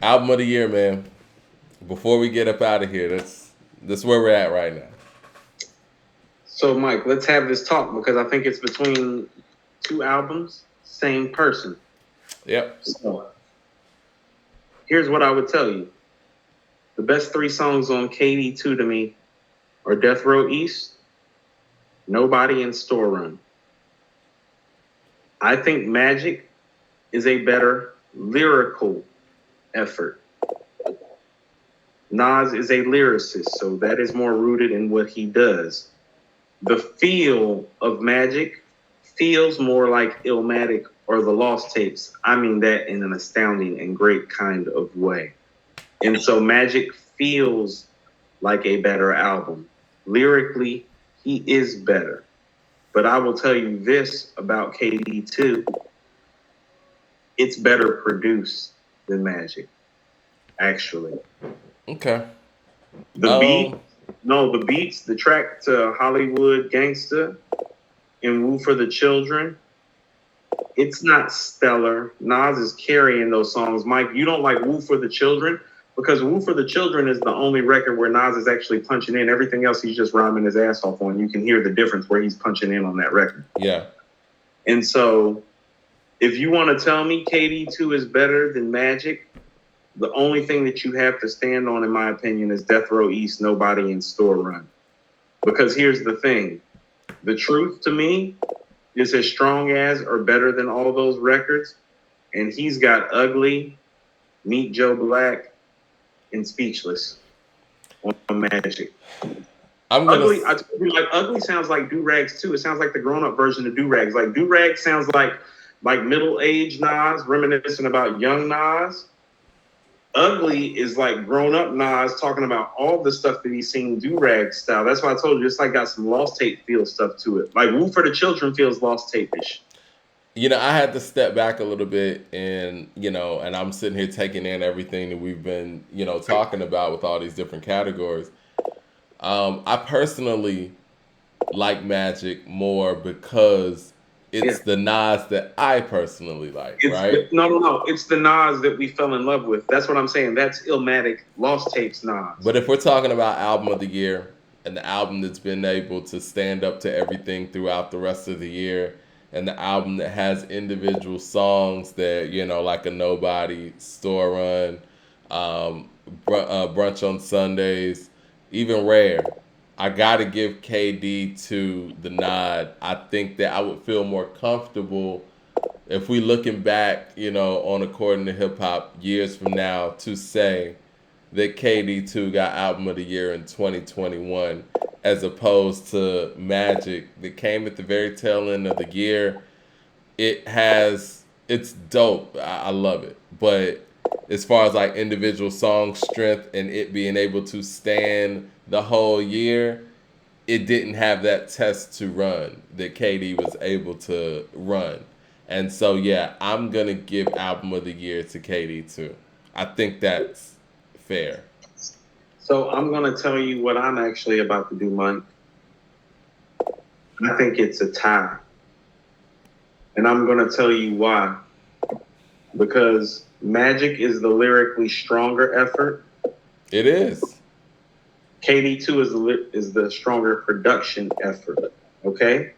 Album of the year, man. Before we get up out of here, that's where we're at right now. So, Mike, let's have this talk because I think it's between two albums, same person. Yep. So, here's what I would tell you. The best three songs on KD2 to me are Death Row East, Nobody, and Store Run. I think Magic is a better lyrical effort. Nas is a lyricist, so that is more rooted in what he does. The feel of Magic feels more like Illmatic or the Lost Tapes. I mean that in an astounding and great kind of way. And so Magic feels like a better album. Lyrically, he is better. But I will tell you this about KD2. It's better produced than Magic, actually. Okay. The beats, the track to Hollywood Gangsta and Woo for the Children, it's not stellar. Nas is carrying those songs. Mike, you don't like Woo for the Children because Woo for the Children is the only record where Nas is actually punching in. Everything else he's just rhyming his ass off on. You can hear the difference where he's punching in on that record. Yeah. And so if you want to tell me KD2 is better than Magic, the only thing that you have to stand on, in my opinion, is Death Row East, Nobody, and Store Run. Because here's the thing. The Truth, to me, is as strong as or better than all those records. And he's got Ugly, Meet Joe Black, and Speechless on Magic. Ugly sounds like Do-Rags, too. It sounds like the grown-up version of Do-Rags. Like, Do-Rags sounds like middle-aged Nas, reminiscent about young Nas. Ugly is like grown-up Nas talking about all the stuff that he's seen Do-Rag style. That's why I told you it's like got some Lost Tape feel stuff to it. Like Woo for the Children feels Lost Tape-ish. I had to step back a little bit and I'm sitting here taking in everything that we've been, talking about with all these different categories. I personally like Magic more because it's the Nas that I personally like, right? No. It's the Nas that we fell in love with. That's what I'm saying. That's Illmatic, Lost Tapes Nas. But if we're talking about album of the year and the album that's been able to stand up to everything throughout the rest of the year and the album that has individual songs that, like a Nobody, Store Run, Brunch on Sundays, even Rare, I got to give KD2 the nod. I think that I would feel more comfortable if we looking back, on According to Hip Hop years from now to say that KD2 got Album of the Year in 2021 as opposed to Magic that came at the very tail end of the year. It's dope. I love it. But as far as like individual song strength and it being able to stand the whole year, it didn't have that test to run that KD was able to run. And so, yeah, I'm going to give Album of the Year to KD2. I think that's fair. So I'm going to tell you what I'm actually about to do, Mike. I think it's a tie. And I'm going to tell you why. Because Magic is the lyrically stronger effort. It is. KD2 is the stronger production effort, okay?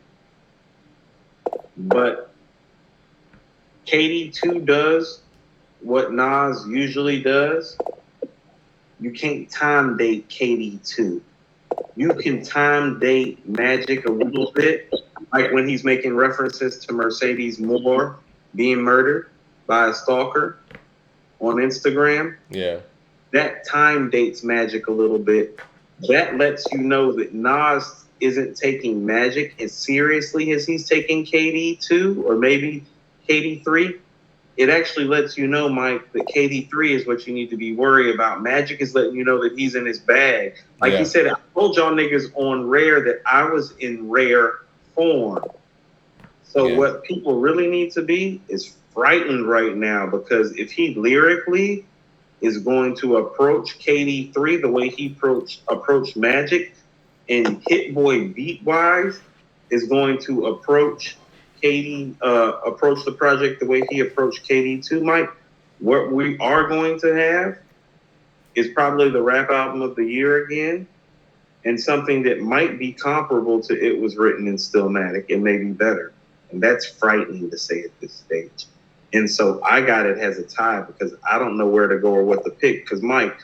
But KD2 does what Nas usually does. You can't time date KD2. You can time date Magic a little bit, like when he's making references to Mercedes Moore being murdered by a stalker on Instagram. Yeah. That time dates Magic a little bit. That lets you know that Nas isn't taking Magic as seriously as he's taking KD2 or maybe KD3. It actually lets you know, Mike, that KD3 is what you need to be worried about. Magic is letting you know that he's in his bag. Like he said, I told y'all niggas on Rare that I was in rare form. So what people really need to be is frightened right now, because if he lyrically is going to approach KD3 the way he approached Magic, and Hit Boy beat wise is going to approach the project the way he approached KD2, Mike, What we are going to have is probably the rap album of the year again, and something that might be comparable to It Was Written in Stillmatic and maybe better. And that's frightening to say at this stage. And so I got it as a tie because I don't know where to go or what to pick. Because Mike,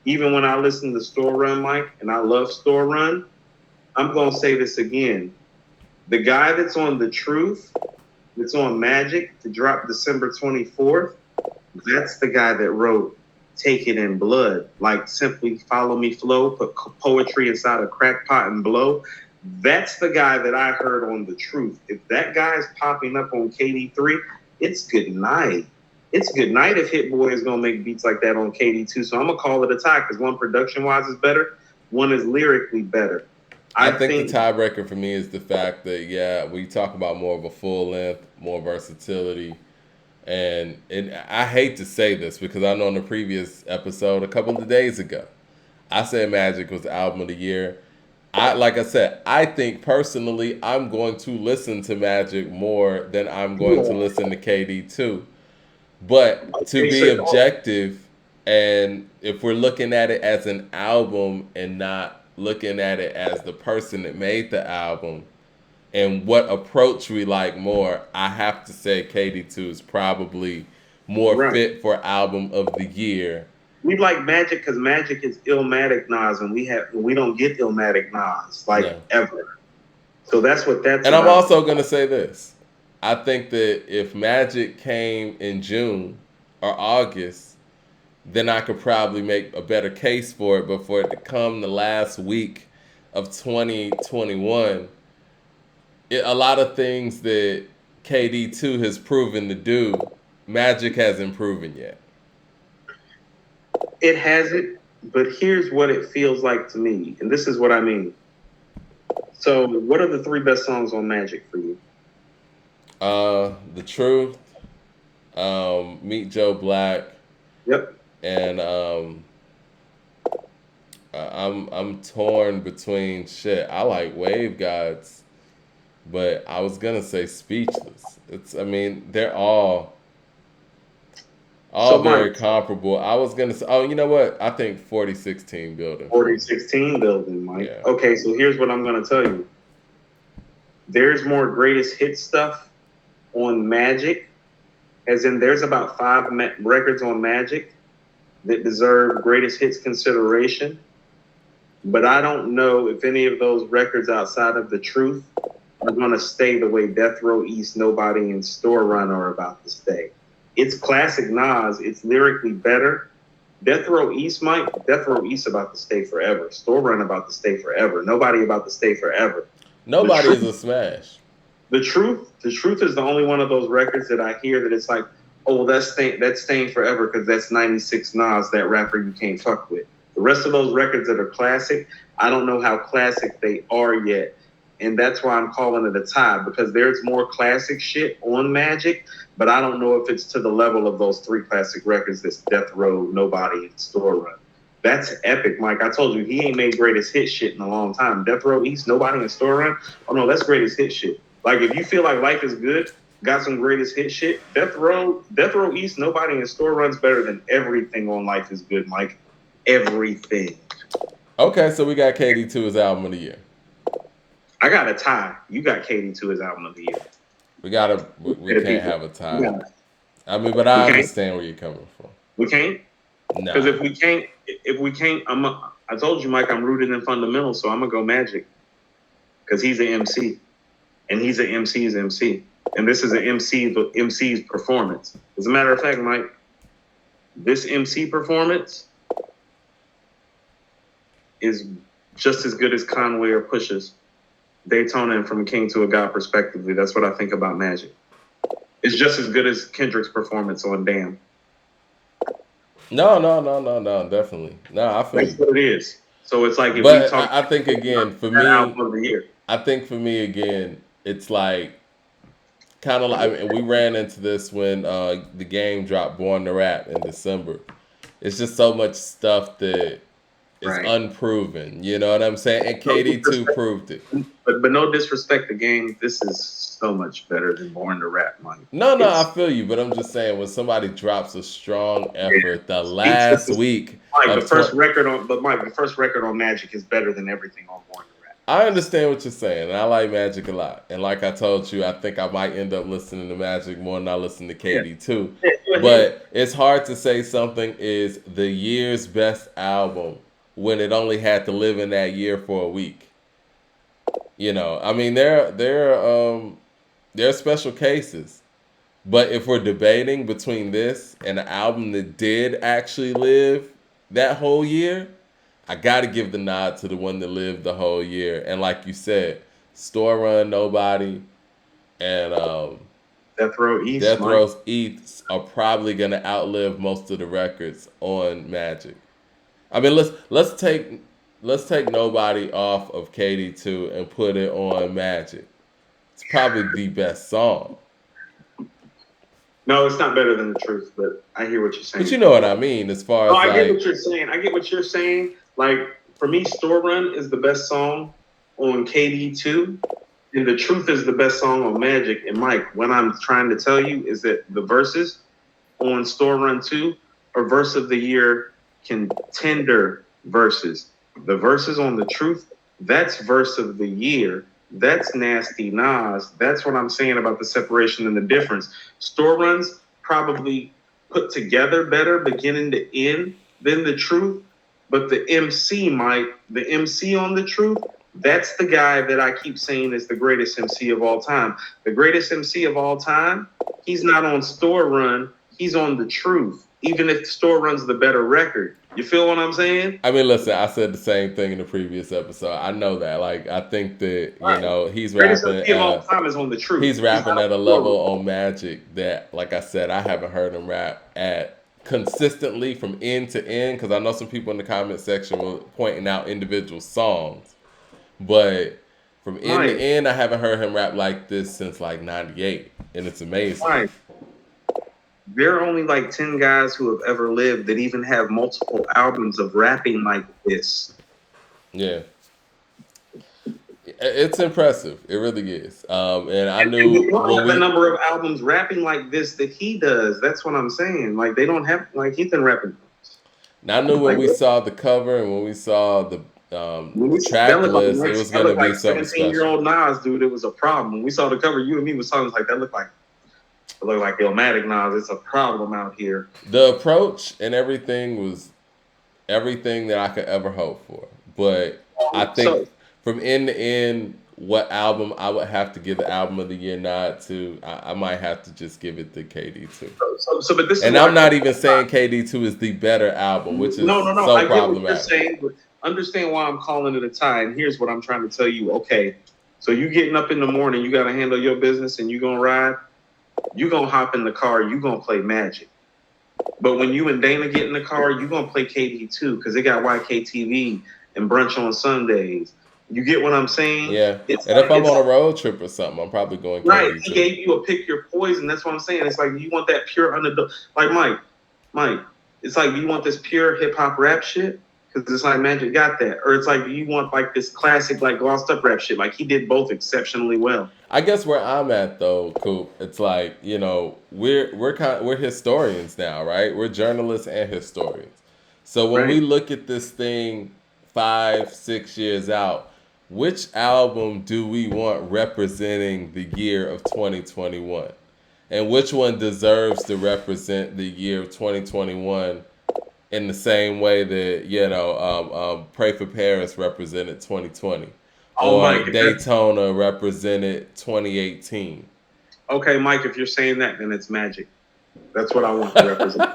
even when I listen to Store Run, Mike, and I love Store Run, I'm going to say this again. The guy that's on The Truth, that's on Magic to drop December 24th, that's the guy that wrote Take It in Blood, like Simply Follow Me Flow, put poetry inside a crack pot and blow. That's the guy that I heard on The Truth. If that guy's popping up on KD3, it's good night. It's good night if Hit Boy is going to make beats like that on KD2. So I'm going to call it a tie because one production-wise is better, one is lyrically better. I think the tiebreaker for me is the fact that, yeah, we talk about more of a full length, more versatility. And I hate to say this because I know in the previous episode a couple of days ago, I said Magic was the album of the year. Like I said, I think personally I'm going to listen to Magic more than I'm going to listen to KD2. But to be objective, and if we're looking at it as an album and not looking at it as the person that made the album, and what approach we like more, I have to say KD2 is probably more fit for album of the year. We like Magic because Magic is Illmatic Nas, and we don't get Illmatic Nas ever. So that's what that's. And about. I'm also gonna say this: I think that if Magic came in June or August, then I could probably make a better case for it. But for it to come the last week of 2021. A lot of things that KD2 has proven to do, Magic hasn't proven yet. It hasn't, but here's what it feels like to me, and this is what I mean. So, what are the 3 best songs on Magic for you? The Truth, Meet Joe Black. Yep. And I'm torn between shit. I like Wave Gods. But I was gonna say Speechless. They're all very comparable. I was gonna say, you know what? I think 4016 Building. 4016 Building, Mike. Yeah. Okay, so here's what I'm gonna tell you. There's more greatest hit stuff on Magic, as in there's about 5 records on Magic that deserve greatest hits consideration. But I don't know if any of those records outside of The Truth are going to stay the way Death Row East, Nobody, and Store Run are about to stay. It's classic Nas. It's lyrically better. Death Row East, Mike, Death Row East about to stay forever. Store Run about to stay forever. Nobody about to stay forever. Nobody is a smash. The Truth is the only one of those records that I hear that it's like, oh, that's staying forever because that's 96 Nas, that rapper you can't fuck with. The rest of those records that are classic, I don't know how classic they are yet. And that's why I'm calling it a tie, because there's more classic shit on Magic, but I don't know if it's to the level of those 3 classic records that's Death Row, Nobody, and Store Run. That's epic, Mike. I told you, he ain't made greatest hit shit in a long time. Death Row East, Nobody, and Store Run, oh no, that's greatest hit shit. Like, if you feel like life is good, got some greatest hit shit, Death Row East, Nobody, and Store Run's better than everything on Life is Good, Mike. Everything. Okay, so we got KD2 as album of the year. I got a tie. You got KD2 as album of the year. We can't have a tie. Yeah. But I understand where you're coming from. We can't? No. Because if we can't, I told you, Mike, I'm rooted in fundamentals, so I'm gonna go Magic. Because he's an MC. And he's an MC's MC. And this is an MC's performance. As a matter of fact, Mike, this MC performance is just as good as Conway or Push's Daytona and From a King to a God respectively. That's what I think about Magic. It's just as good as Kendrick's performance on Damn. No, definitely. No, I feel that's what it is. So it's like, I think again for me, it's like kind of like, and we ran into this when the game dropped Born to Rap in December. It's just so much stuff that is unproven. You know what I'm saying? And KD2 proved it. But no disrespect to Game. This is so much better than Born to Rap, Mike. No, I feel you, but I'm just saying when somebody drops a strong effort the last week. Mike, the first record on Magic is better than everything on Born to Rap. I understand what you're saying, and I like Magic a lot. And like I told you, I think I might end up listening to Magic more than I listen to KD2. But it's hard to say something is the year's best album when it only had to live in that year for a week. You know, I mean, there are special cases. But if we're debating between this and an album that did actually live that whole year, I got to give the nod to the one that lived the whole year. And like you said, Store Run, Nobody, and Death Row East are probably going to outlive most of the records on Magic. I mean, let's take Nobody off of KD2 and put it on Magic. It's probably the best song. No, it's not better than The Truth, but I hear what you're saying. But you know what I mean, as far as I get what you're saying. I get what you're saying. Like, for me, Store Run is the best song on KD2, and The Truth is the best song on Magic. And Mike, what I'm trying to tell you is that the verses on Store Run 2 are verse of the year contender verses. The verses on The Truth, that's verse of the year. That's Nasty Nas. That's what I'm saying about the separation and the difference. Store Runs probably put together better beginning to end than The Truth. But the MC, Mike, the MC on The Truth, that's the guy that I keep saying is the greatest MC of all time. The greatest MC of all time, he's not on Store Run. He's on The Truth, even if Store Run's the better record. You feel what I'm saying? I mean, listen, I said the same thing in the previous episode. I know that. Like, I think that, you know, he's rapping at all time is on The Truth. He's rapping at a level on Magic that, like I said, I haven't heard him rap at consistently from end to end, because I know some people in the comment section were pointing out individual songs. But from end to end, I haven't heard him rap like this since like 98. And it's amazing. Right. There are only like 10 guys who have ever lived that even have multiple albums of rapping like this. Yeah. It's impressive. It really is. And I knew... They don't have the number of albums rapping like this that he does. That's what I'm saying. Like, they don't have... Like, he's been rapping. Now, I knew when we saw the cover and when we saw the track list, it was going to be something special. 17-year-old Nas, dude, it was a problem. When we saw the cover, you and me was talking like, that looked like Illmatic Nas. It's a problem out here. The approach and everything was everything that I could ever hope for. But I think from end to end, what album I would have to give the album of the year nod to, I might have to just give it to KD2. But this and I'm not even saying KD2 is the better album, which is so problematic. I get what you're saying, but understand why I'm calling it a tie. And here's what I'm trying to tell you. Okay, so you getting up in the morning, you got to handle your business, and you gonna ride. You gonna hop in the car, you gonna play Magic. But when you and Dana get in the car, you gonna play KD2 because they got YKTV and brunch on Sundays. You get what I'm saying? Yeah. If I'm on a road trip or something, I'm probably going KD2. Right. He gave you a pick your poison. That's what I'm saying. It's like you want that pure underdog. Like Mike, it's like you want this pure hip hop rap shit because it's like Magic got that, or it's like you want like this classic like glossed up rap shit. Like he did both exceptionally well. I guess where I'm at though, Coop, it's like, you know, we're historians now, right? We're journalists and historians. So when we look at this thing 5-6 years out, which album do we want representing the year of 2021? And which one deserves to represent the year of 2021 in the same way that, you know, Pray for Paris represented 2020? Or Daytona represented 2018. Okay, Mike, if you're saying that, then it's Magic. That's what I want to represent.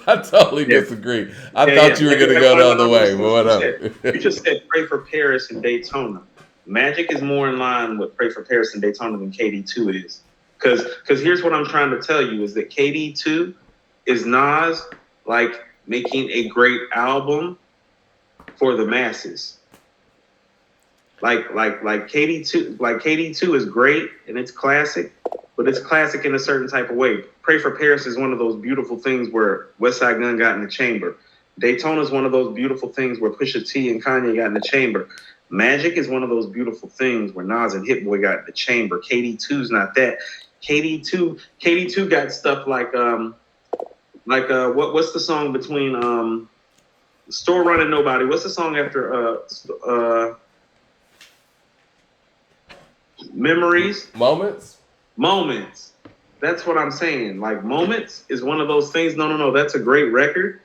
I totally disagree. I thought you were going to go the other way, but whatever. You just said Pray for Paris and Daytona. Magic is more in line with Pray for Paris and Daytona than KD2 is. Because here's what I'm trying to tell you is that KD2 is Nas like making a great album for the masses. Like KD2 is great and it's classic, but it's classic in a certain type of way. Pray for Paris is one of those beautiful things where West Side Gun got in the chamber. Daytona is one of those beautiful things where Pusha T and Kanye got in the chamber. Magic is one of those beautiful things where Nas and Hit Boy got in the chamber. KD2's not that. KD2 got stuff like what's the song between Store Run and Nobody? What's the song after Memories? Moments. That's what I'm saying. Like, Moments is one of those things. No. That's a great record.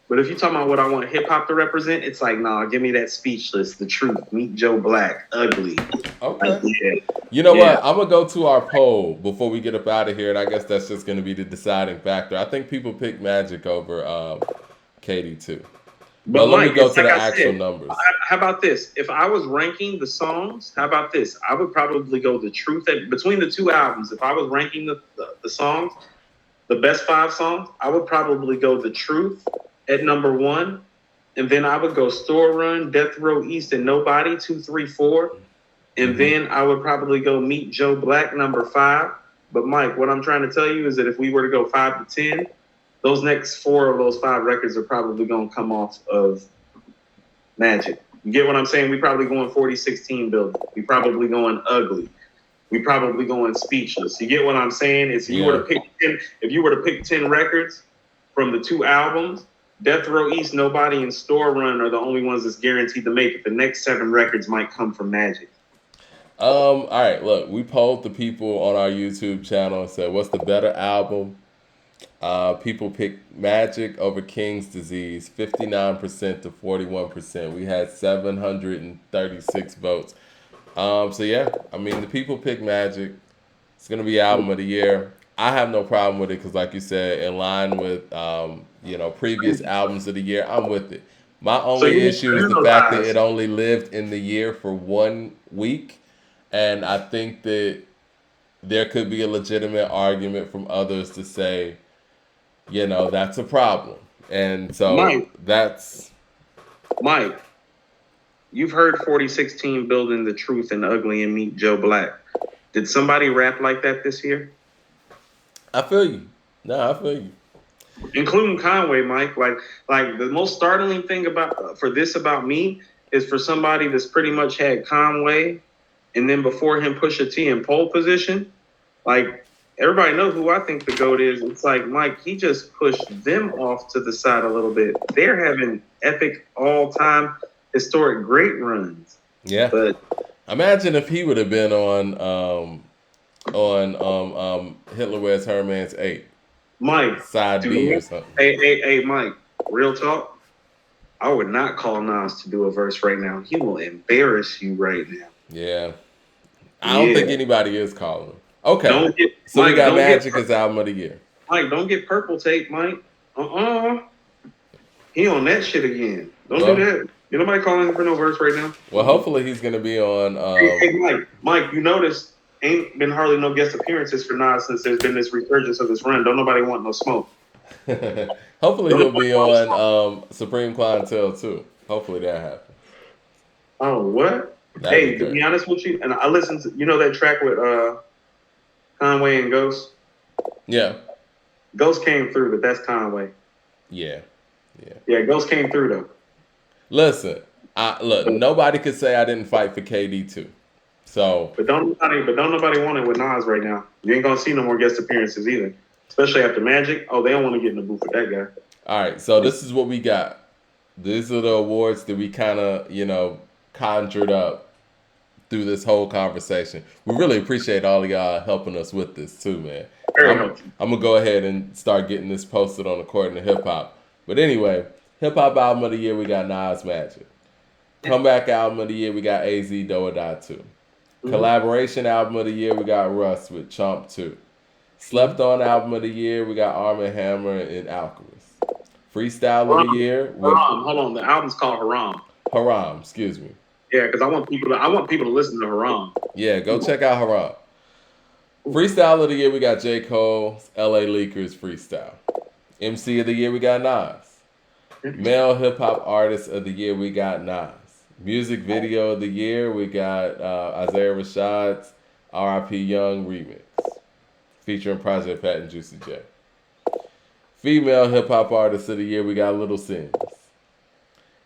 But if you're talking about what I want hip hop to represent, it's like, nah, give me that Speechless, The Truth, Meet Joe Black, Ugly. Okay. Like, yeah. You know what? I'm going to go to our poll before we get up out of here, and I guess that's just going to be the deciding factor. I think people pick Magic over KD2. But let me go to the actual numbers. How about this? If I was ranking the songs, how about this? I would probably go The Truth. Between the two albums, if I was ranking the songs, the best 5 songs, I would probably go The Truth at number 1. And then I would go Store Run, Death Row East, and Nobody, 2, 3, 4. And then I would probably go Meet Joe Black, number 5. But Mike, what I'm trying to tell you is that if we were to go 5 to 10, those next 4 of those 5 records are probably going to come off of Magic. You get what I'm saying? We probably going 4016 building. We probably going Ugly. We probably going Speechless. You get what I'm saying? If you were to pick 10 records from the 2 albums, Death Row East, Nobody, and Store Run are the only ones that's guaranteed to make it. The next 7 records might come from Magic. All right, look, we polled the people on our YouTube channel and said, what's the better album? People picked Magic over King's Disease, 59% to 41%. We had 736 votes. So yeah, I mean, the people picked Magic. It's gonna be album of the year. I have no problem with it because, like you said, in line with previous albums of the year, I'm with it. My only issue is the fact that it only lived in the year for 1 week, and I think that there could be a legitimate argument from others to say, that's a problem. And so Mike, you've heard 4016 building The Truth and Ugly and Meet Joe Black. Did somebody rap like that this year? I feel you. No, I feel you. Including Conway, Mike. Like the most startling thing about me is for somebody that's pretty much had Conway and then before him Pusha T in pole position. Like, everybody knows who I think the GOAT is. It's like, Mike, he just pushed them off to the side a little bit. They're having epic all-time historic great runs. Yeah. But imagine if he would have been on Hitler Wears Herman's 8. Mike. Side B or something. Hey, Mike, real talk. I would not call Nas to do a verse right now. He will embarrass you right now. Yeah. I don't think anybody is calling him. Okay. We got Magic as album of the year. Mike, don't get purple tape, Mike. He on that shit again. Don't do that. You nobody calling him for no verse right now. Well, hopefully he's going to be on. Hey, Mike, you notice ain't been hardly no guest appearances for Nas since there's been this resurgence of this run. Don't nobody want no smoke. Hopefully he'll be on Supreme Clientele too. Hopefully that happens. Oh, what? Hey, to be honest with you, and I listened to, that track with Conway and Ghost? Yeah. Ghost came through, but that's Conway. Yeah. Yeah, Ghost came through though. Listen, nobody could say I didn't fight for KD2. So, but don't nobody want it with Nas right now. You ain't gonna see no more guest appearances either, especially after Magic. Oh, they don't want to get in the booth with that guy. All right, so this is what we got. These are the awards that we kind of conjured up through this whole conversation. We really appreciate all of y'all helping us with this too, man. I'm gonna go ahead and start getting this posted on According to Hip Hop. But anyway, Hip Hop Album of the Year, we got Nas Magic. Comeback Album of the Year, we got AZ Do or Die 2. Collaboration Album of the Year, we got Russ with Chomp 2. Slept On Album of the Year, we got Arm & Hammer and Alchemist. Freestyle of the Year. Haram, hold on. The album's called Haram. Haram, excuse me. Yeah, because I want people to listen to Haram. Yeah, go check out Haram. Freestyle of the Year, we got J. Cole's LA Leakers Freestyle. MC of the Year, we got Nas. Male Hip Hop Artist of the Year, we got Nas. Music Video of the Year, we got Isaiah Rashad's R.I.P. Young remix, featuring Project Pat and Juicy J. Female Hip Hop Artist of the Year, we got Little Sims.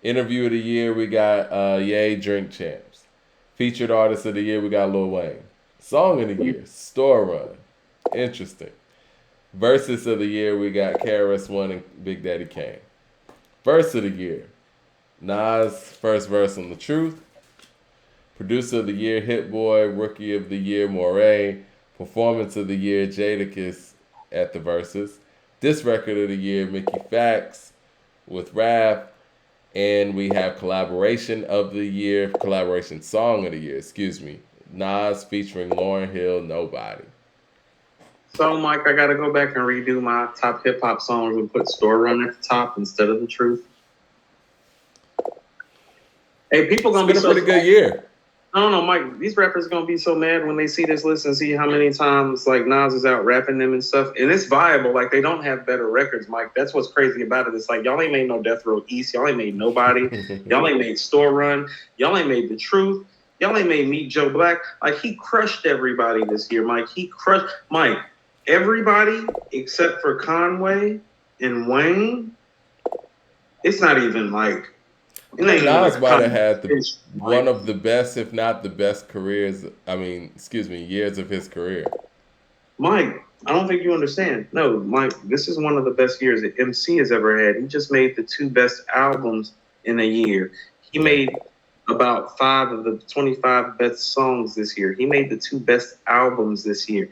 Interview of the year, we got Ye Drink Champs. Featured artist of the year, we got Lil Wayne. Song of the year, Store Run. Interesting. Versus of the year, we got KRS-One and Big Daddy Kane. Verse of the year, Nas' first verse on The Truth. Producer of the year, Hit Boy. Rookie of the year, Moray. Performance of the year, Jadakiss at the verses. This record of the year, Mickey Fax with Raph. And we have collaboration song of the year, Nas featuring Lauryn Hill, Nobody. So, Mike, I got to go back and redo my top hip hop songs and put Store Run at the top instead of The Truth. Hey, people gonna be a pretty good year. I don't know, Mike. These rappers are gonna be so mad when they see this list and see how many times like Nas is out rapping them and stuff. And it's viable. Like they don't have better records, Mike. That's what's crazy about it. It's like y'all ain't made no Death Row East. Y'all ain't made Nobody. Y'all ain't made Store Run. Y'all ain't made The Truth. Y'all ain't made Meet Joe Black. Like he crushed everybody this year, Mike. He crushed Mike. Everybody except for Conway and Wayne. It's not even like. Nas might have had one of the best, if not the best years of his career. Mike, I don't think you understand. No, Mike, this is one of the best years that MC has ever had. He just made the 2 best albums in a year. He made about 5 of the 25 best songs this year. He made the 2 best albums this year.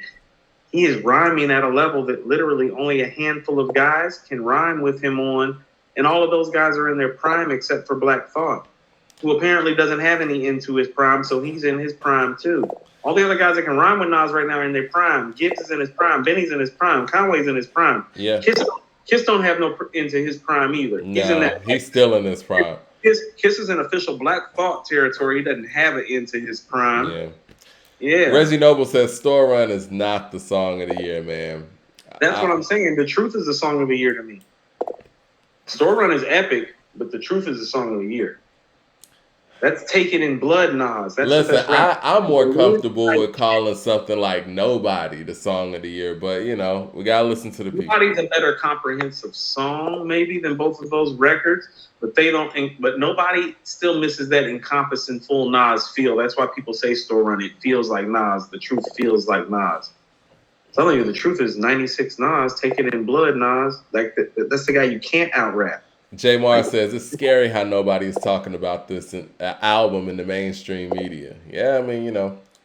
He is rhyming at a level that literally only a handful of guys can rhyme with him on. And all of those guys are in their prime except for Black Thought, who apparently doesn't have any into his prime, so he's in his prime too. All the other guys that can rhyme with Nas right now are in their prime. Gibbs is in his prime. Benny's in his prime. Conway's in his prime. Yeah. Kiss don't have no into his prime either. He's still in his prime. Kiss is in official Black Thought territory. He doesn't have it into his prime. Yeah. Reggie Noble says Store Run is not the song of the year, man. That's what I'm saying. The Truth is the song of the year to me. Store Run is epic, but The Truth is the song of the year. That's Taken in Blood, Nas. Listen, I'm more comfortable with calling something like Nobody the song of the year, but we gotta listen to the people. Nobody's a better comprehensive song, maybe, than both of those records, but they don't. But Nobody still misses that encompassing full Nas feel. That's why people say Store Run. It feels like Nas. The Truth feels like Nas. I'm telling you, The Truth is 96 Nas, Taken in Blood Nas. Like that's the guy you can't out-rap. J. Mar says, it's scary how nobody is talking about this album in the mainstream media. Yeah, I mean,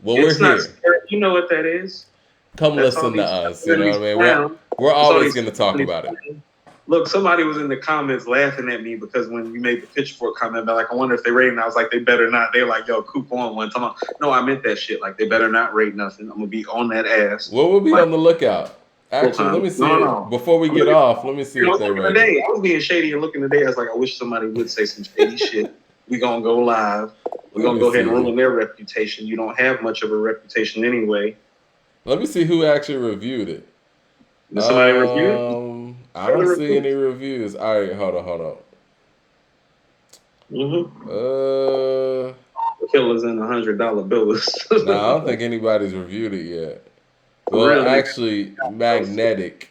we're here. Scary. You know what that is? Come listen to us. You know what I mean? We're always going to talk about it. Look, somebody was in the comments laughing at me because when you made the Pitchfork comment, they're like, I wonder if they rate it. I was like, they better not. They're like, yo, Coop on one time. No, I meant that shit. Like, they better not rate nothing. I'm going to be on that ass. Well, we'll be on the lookout. Actually, let me see. Before we get off, let me see if they rate it. I was being shady and looking today. I was like, I wish somebody would say some shady shit. We're going to go live. We're going to go ahead and ruin their reputation. You don't have much of a reputation anyway. Let me see who actually reviewed it. Did somebody review it? I don't see any reviews. All right, hold on. The killer's in $100 bills. No, I don't think anybody's reviewed it yet. Well, really? Actually, Magnetic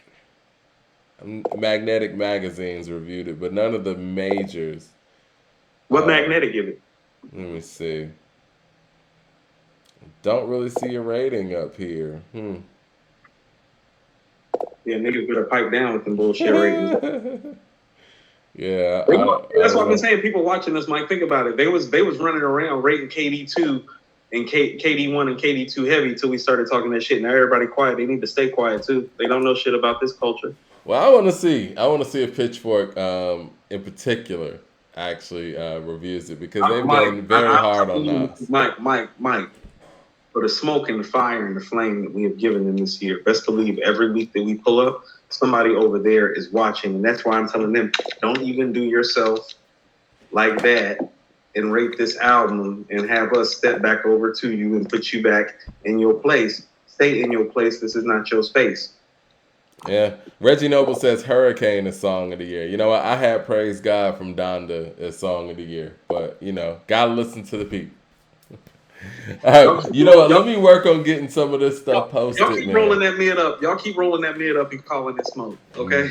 magazines reviewed it, but none of the majors. What Magnetic give it? Let me see. Don't really see a rating up here. Yeah, niggas better pipe down with them bullshit ratings. Yeah, that's what I've been saying. People watching this might think about it. They was running around rating KD2 and KD1 and KD2 heavy till we started talking that shit. Now everybody quiet. They need to stay quiet too. They don't know shit about this culture. Well, I want to see if Pitchfork, in particular, actually reviews it because they've been very hard on us. Mike. For the smoke and the fire and the flame that we have given them this year, best believe every week that we pull up, somebody over there is watching. And that's why I'm telling them, don't even do yourself like that and rate this album and have us step back over to you and put you back in your place. Stay in your place. This is not your space. Yeah. Reggie Noble says Hurricane is Song of the Year. You know what? I had Praise God from Donda as Song of the Year. But, gotta listen to the people. All right, you know what? Let me work on getting some of this stuff posted. Y'all keep rolling that mid up. Y'all keep rolling that mid up and calling it smoke, okay?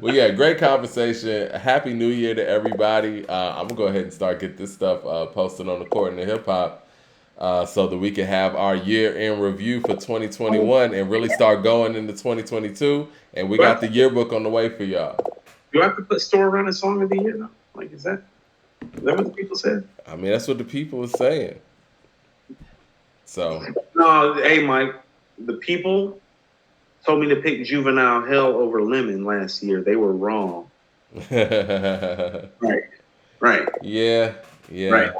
Well, yeah, great conversation. Happy New Year to everybody. I'm gonna go ahead and start get this stuff posted on According to Hip Hop, so that we can have our year in review for 2021 and really start going into 2022. And we got the yearbook on the way for y'all. Do I have to put Store Run as Song of the Year now? Like, is that what the people said? I mean, that's what the people are saying. So no, hey Mike, the people told me to pick Juvenile Hell over Lemon last year. They were wrong. Right. Yeah. Right.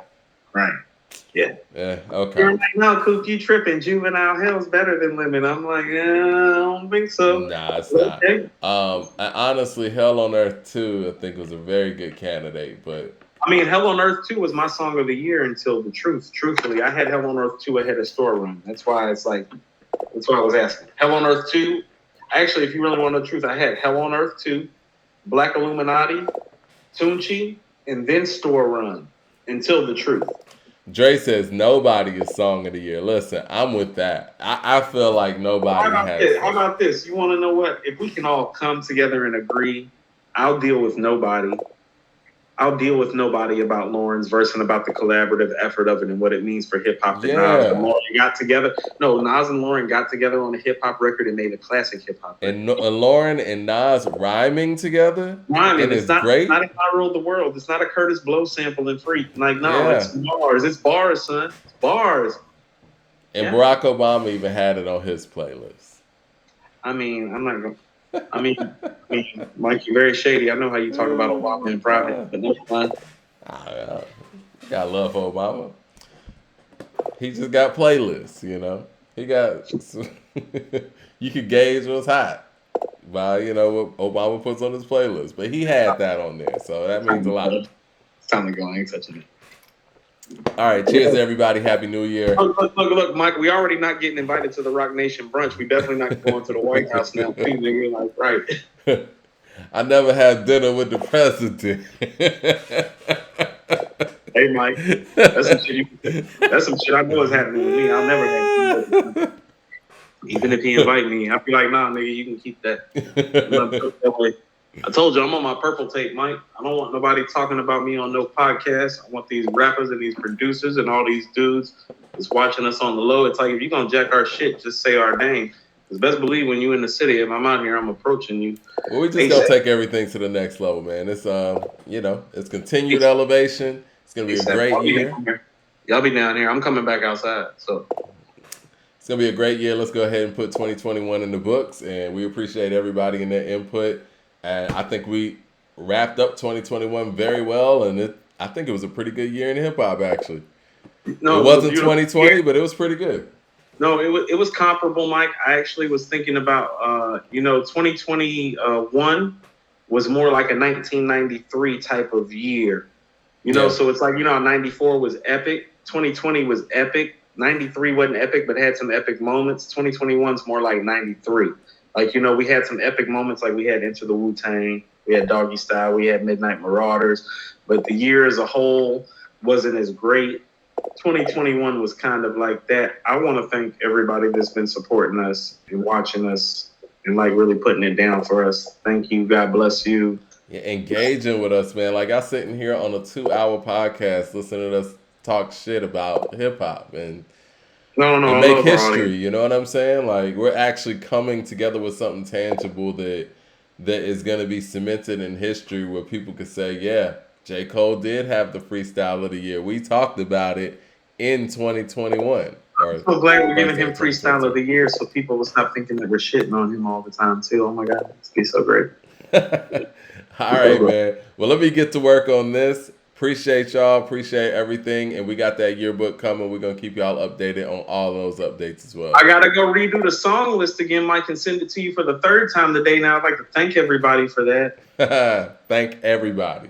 Yeah. Okay. You're like, no, Coop, you tripping. Juvenile Hell's better than Lemon. I'm like, I don't think so. Nah, it's not. Honestly, Hell on Earth 2, I think was a very good candidate, but I mean, Hell on Earth 2 was my song of the year until The Truth. Truthfully, I had Hell on Earth 2 ahead of Store Run. That's why I was asking. Hell on Earth 2, actually, if you really want to know the truth, I had Hell on Earth 2, Black Illuminati, Tunchi, and then Store Run until The Truth. Dre says nobody is Song of the Year. Listen, I'm with that. I feel like nobody has. How about this? You want to know what? If we can all come together and agree, I'll deal with nobody. I'll deal with nobody about Lauren's verse and about the collaborative effort of it and what it means for hip hop. Yeah. Nas and Lauren got together. No, Nas and Lauren got together on a hip hop record and made a classic hip hop record. And Lauren and Nas rhyming together. Rhyming. It's great. It's not a I Ruled the World. It's not a Curtis Blow sample and Freak. Like, no, It's bars. It's bars, son. It's bars. And Barack Obama even had it on his playlist. I mean, I'm not going to. I mean, Mike, you're very shady. I know how you talk about Obama in private, but never mind. Got love for Obama. He just got playlists, you know. He got. You could gauge what's hot by what Obama puts on his playlist, but he had that on there, so that means a lot. It's time to go. I ain't touching it. All right, cheers everybody. Happy New Year. Look, Mike, we already not getting invited to the Rock Nation brunch. We definitely not going to the White House now, too, nigga. Like, right. I never had dinner with the president. Hey, Mike, that's some shit I know is happening with me. I'll never have dinner. Even if he invite me, I'll be like, nah, nigga, you can keep that. I told you I'm on my purple tape, Mike. I don't want nobody talking about me on no podcast. I want these rappers and these producers and all these dudes that's watching us on the low. It's like, if you're going to jack our shit, just say our name. Because best believe when you in the city, if I'm out here, I'm approaching you. Well, we just going to take everything to the next level, man. It's, it's continued elevation. It's going to be a great year. Y'all be down here. I'm coming back outside, so... It's going to be a great year. Let's go ahead and put 2021 in the books. And we appreciate everybody in their input. And I think we wrapped up 2021 very well, and I think it was a pretty good year in hip hop. Actually, no, it wasn't 2020, but it was pretty good. No, it was comparable, Mike. I actually was thinking about 2021 was more like a 1993 type of year, So it's like 94 was epic, 2020 was epic, 93 wasn't epic, but had some epic moments. 2021's more like 93. Like, we had some epic moments, like we had Enter the Wu-Tang, we had Doggy Style, we had Midnight Marauders, but the year as a whole wasn't as great. 2021 was kind of like that. I want to thank everybody that's been supporting us and watching us and like really putting it down for us. Thank you. God bless you. Yeah, engaging with us, man. Like, I'm sitting here on a 2-hour podcast listening to us talk shit about hip-hop and make history, you know what I'm saying? Like, we're actually coming together with something tangible that is going to be cemented in history where people could say, yeah, J. Cole did have the freestyle of the year. We talked about it in 2021. I'm so glad we're giving him freestyle of the year so people will stop thinking that we're shitting on him all the time, too. Oh, my God. It's be so great. All right, man. Well, let me get to work on this. Appreciate y'all. Appreciate everything. And we got that yearbook coming. We're going to keep y'all updated on all those updates as well. I got to go redo the song list again, Mike, and send it to you for the third time today. Now, I'd like to thank everybody for that. Thank everybody.